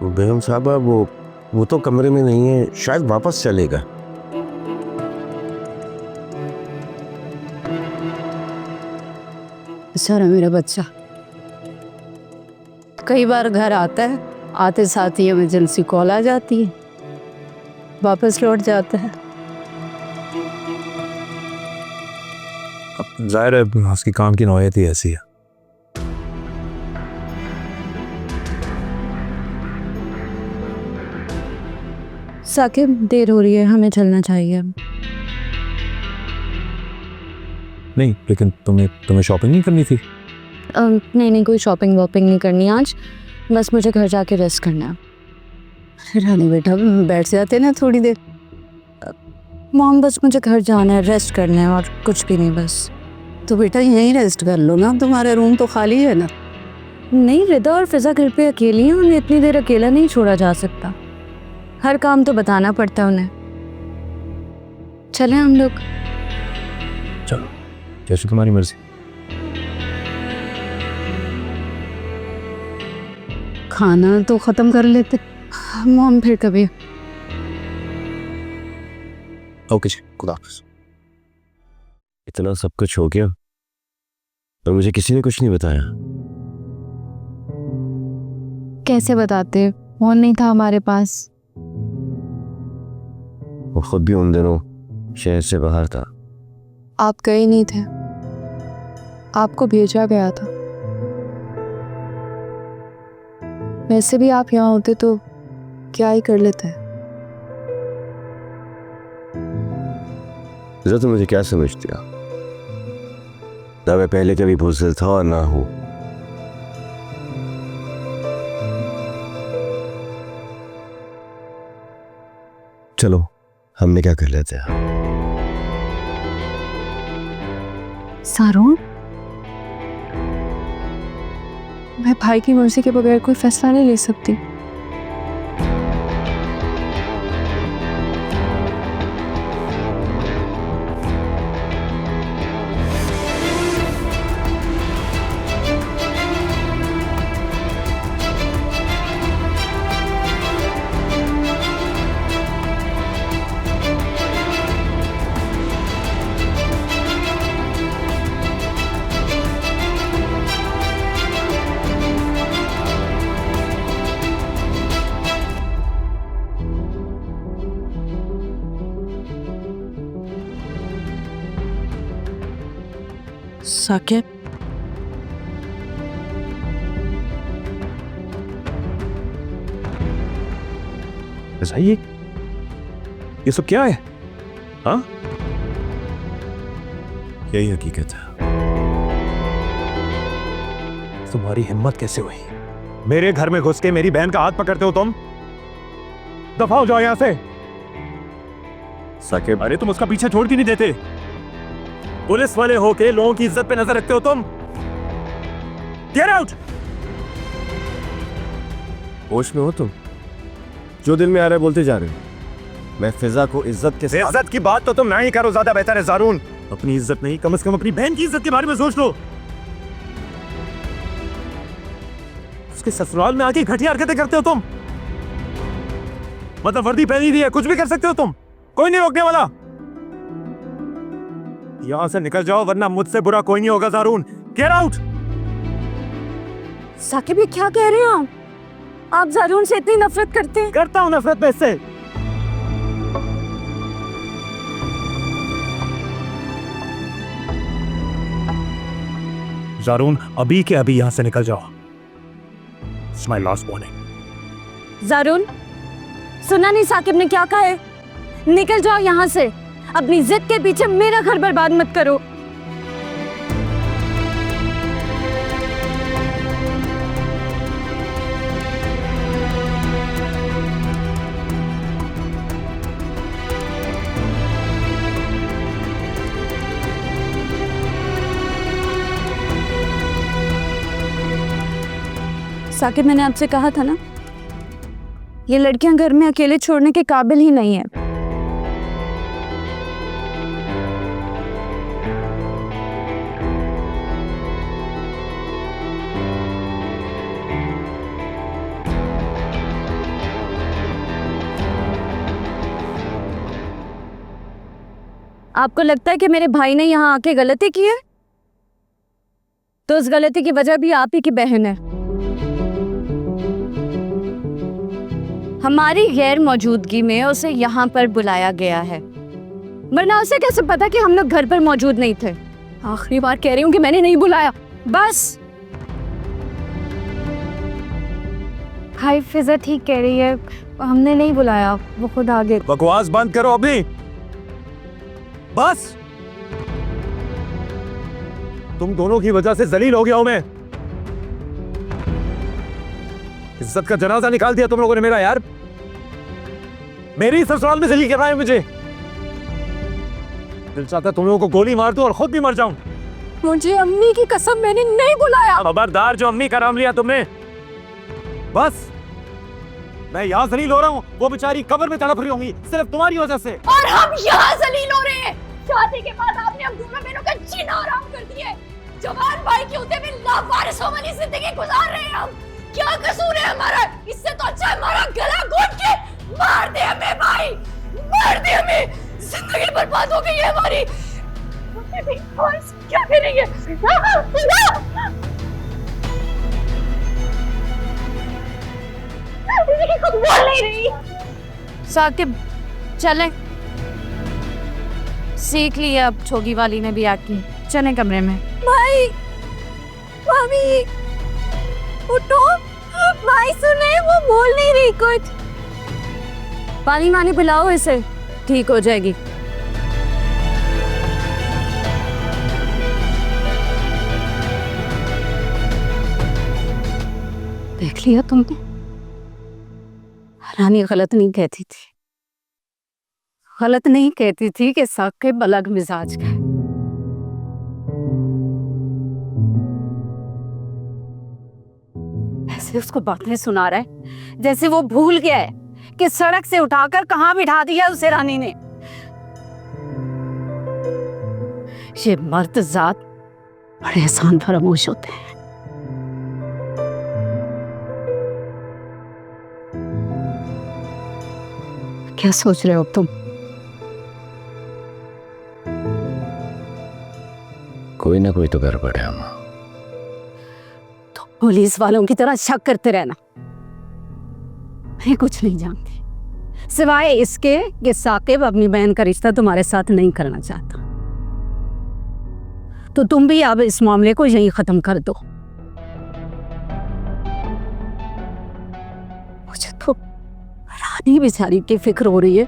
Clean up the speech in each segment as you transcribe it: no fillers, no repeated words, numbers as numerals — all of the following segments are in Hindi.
बेगम साहबा वो तो कमरे में नहीं है, शायद वापस चलेगा। सारा मेरा बच्चा कई बार घर आता है, आते साथ ही इमरजेंसी कॉल आ जाती है, वापस लौट जाता है। अब जाहिर है उसकी काम की नौयत ही ऐसी है। साकिब देर हो रही है, हमें चलना चाहिए। नहीं लेकिन तुम्हें शॉपिंग नहीं करनी थी? नहीं कोई शॉपिंग वॉपिंग नहीं करनी आज, बस मुझे घर जाके रेस्ट करना है। रानी बेटा बैठ जाते ना थोड़ी देर। मॉम बस मुझे घर जाना है, रेस्ट करना है और कुछ भी नहीं बस। तो बेटा यहीं रेस्ट कर लो ना, तुम्हारा रूम तो खाली है ना। नहीं रिदा और फिजा घर पे अकेली हैं, उन्हें इतनी देर अकेला नहीं छोड़ा जा सकता, हर काम तो बताना पड़ता है उन्हें। चले हम लोग। चलो जैसे तुम्हारी मर्जी। खाना तो खत्म कर लेते मॉम, फिर कभी। ओके जी, खुदा हाफिज़। इतना सब कुछ हो गया और मुझे किसी ने कुछ नहीं बताया। कैसे बताते, फोन नहीं था हमारे पास। वो खुद भी उन दिनों शहर से बाहर था। आप गए नहीं थे, आपको भेजा गया था। वैसे भी आप यहाँ होते तो क्या ही कर लेते हैं। जरा तो मुझे क्या समझती है, ना मैं पहले कभी बुज़दिल था और ना हूँ। चलो हमने क्या कर लेते हैं। सारों, मैं भाई की मर्जी के बगैर कोई फैसला नहीं ले सकती। साकिब, ऐसा ही ये सब क्या है? हाँ यही हकीकत है। तुम्हारी हिम्मत कैसे हुई मेरे घर में घुस के मेरी बहन का हाथ पकड़ते हो तुम? दफा हो जाओ यहां से। साकिब, अरे तुम उसका पीछे छोड़ के नहीं देते? पुलिस वाले होके लोगों की इज्जत पे नजर रखते हो तुम? Get out. होश में हो तुम? जो दिल में आ रहा है बोलते जा रहे हो। मैं फिजा को इज्जत के साथ। इज्जत की बात तो तुम ना ही करो, ज्यादा बेहतर है ज़ारून। अपनी इज्जत नहीं, कम से कम अपनी बहन की इज्जत के बारे में सोच लो। उसके ससुराल में आके घटिया हरकतें करते हो तुम। मतलब वर्दी पहनी दी है, कुछ भी कर सकते हो तुम, कोई नहीं रोकने वाला। यहां से निकल जाओ वरना मुझसे बुरा कोई नहीं होगा ज़ारून। Get out. साकिब ये क्या कह रहे हैं आप ज़ारून से इतनी नफरत करते हैं? करता हूं नफरत मैं इससे। ज़ारून अभी के अभी यहां से निकल जाओ। It's my last warning. ज़ारून, सुना नहीं साकिब ने क्या कहा है? निकल जाओ यहाँ से, अपनी जिद के पीछे मेरा घर बर्बाद मत करो। साकिब मैंने आपसे कहा था ना, ये लड़कियां घर में अकेले छोड़ने के काबिल ही नहीं है। आपको लगता है कि मेरे भाई ने यहाँ आके गलती की है? तो उस गलती की वजह भी आप ही की बहन है। हमारी गैर मौजूदगी में उसे यहाँ पर बुलाया गया है, वरना उसे कैसे पता कि हम लोग घर पर मौजूद नहीं थे? आखिरी बार कह रही हूँ कि मैंने नहीं बुलाया, बस। भाई फिजा ठीक कह रही है, हमने नहीं बुलाया, वो खुद आ गए। बकवास बंद करो अभी, बस। तुम दोनों की वजह से जलील हो गया हूं मैं। इज्जत का जनाजा निकाल दिया तुम लोगों ने मेरा यार। मेरी ससुराल में जलील कर रहा है मुझे। दिल चाहता तुम लोगों को गोली मार दूं और खुद भी मर जाऊं। मुझे अम्मी की कसम, मैंने नहीं बुलाया। खबरदार, जो अम्मी का नाम लिया तुमने। बस मैं यहाँ जलील हो रहा हूँ, वो बेचारी कब्र में तड़प रही होंगी सिर्फ तुम्हारी वजह से। और हम यहाँ जलील हो रहे हैं। शादी के बाद आपने हम दोनों बहनों का जीना हराम कर दिया है। जवान भाई के होते हुए लावारिसों वाली जिंदगी गुजार रहे हैं हम। क्या कसूर है हमारा? इससे तो अच्छा हमारा गला घोट के मार दे हमें भाई, मार दे हमें। जिंदगी बर्बाद हो गई है हमारी। क्या करेंगे? कुछ बोल नहीं रही। साकिब चलें, सीख लिया अब छोगी वाली ने भी एक्टिंग। चलें कमरे में। भाई, भाभी, उठो। भाई सुने, वो बोल नहीं रही कुछ। पानी वानी पिलाओ इसे, ठीक हो जाएगी। देख लिया तुमने, रानी गलत नहीं कहती थी, गलत नहीं कहती थी कि साकिब अलग मिजाज का है। ऐसे उसको बातें सुना रहा है जैसे वो भूल गया है कि सड़क से उठाकर कहां बिठा दिया उसे रानी ने। ये मर्द जात बड़े एहसान फरामोश होते हैं। क्या सोच रहे हो तुम? कोई ना कोई तो गड़बड़ है अम्मा। तो पुलिस वालों की तरह शक करते रहना। मैं कुछ नहीं जानती सिवाय इसके कि साकिब अपनी बहन का रिश्ता तुम्हारे साथ नहीं करना चाहता। तो तुम भी अब इस मामले को यहीं खत्म कर दो। मुझे तो रानी बेचारी की फिक्र हो रही है,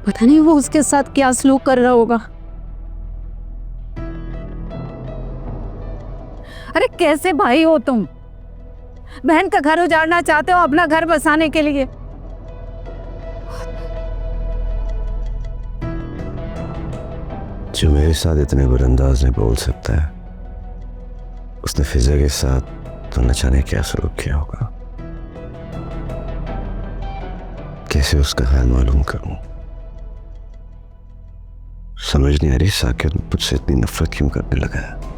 पता नहीं वो उसके साथ क्या सलूक कर रहा होगा। अरे कैसे भाई हो तुम? बहन का घर उजाड़ना चाहते हो अपना घर बसाने के लिए। जो मेरे साथ इतने बुरे अंदाज में बोल सकता है, उसने फिजा के साथ तो न जाने क्या सलूक किया होगा। कैसे उसका हाल मालूम करूं? समझ नहीं आ रही साकिब मुझसे इतनी नफरत क्यों करने लगा है।